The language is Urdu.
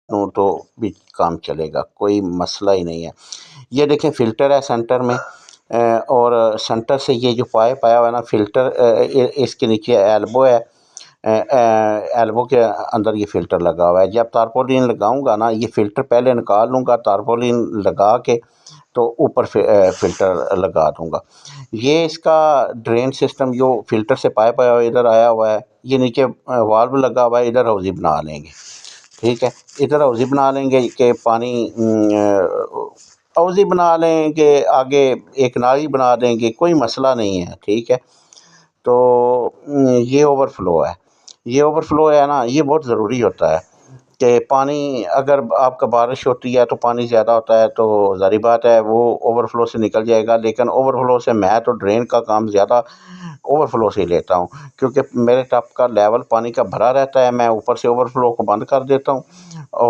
دوں تو بھی کام چلے گا، کوئی مسئلہ ہی نہیں ہے۔ یہ دیکھیں فلٹر ہے سینٹر میں، اور سینٹر سے یہ جو پائپ آیا ہوا ہے نا فلٹر، اس کے نیچے ایلبو ہے، ایلبو کے اندر یہ فلٹر لگا ہوا ہے۔ جب تارپولین لگاؤں گا نا، یہ فلٹر پہلے نکال لوں گا، تارپولین لگا کے تو اوپر فلٹر لگا دوں گا۔ یہ اس کا ڈرین سسٹم جو فلٹر سے پائپ آیا ہوا ادھر آیا ہوا ہے، یہ نیچے والو لگا ہوا ہے، ادھر حوضی بنا لیں گے، ٹھیک ہے، ادھر حوضی بنا لیں گے کہ پانی حوضی بنا لیں گے، آگے ایک نالی بنا دیں گے، کوئی مسئلہ نہیں ہے، ٹھیک ہے۔ تو یہ اوور فلو ہے، یہ اوور فلو ہے نا، یہ بہت ضروری ہوتا ہے کہ پانی اگر آپ کا بارش ہوتی ہے تو پانی زیادہ ہوتا ہے تو ظاہری بات ہے وہ اوور فلو سے نکل جائے گا، لیکن اوور فلو سے میں تو ڈرین کا کام زیادہ اوور فلو سے ہی لیتا ہوں، کیونکہ میرے ٹپ کا لیول پانی کا بھرا رہتا ہے، میں اوپر سے اوور فلو کو بند کر دیتا ہوں اور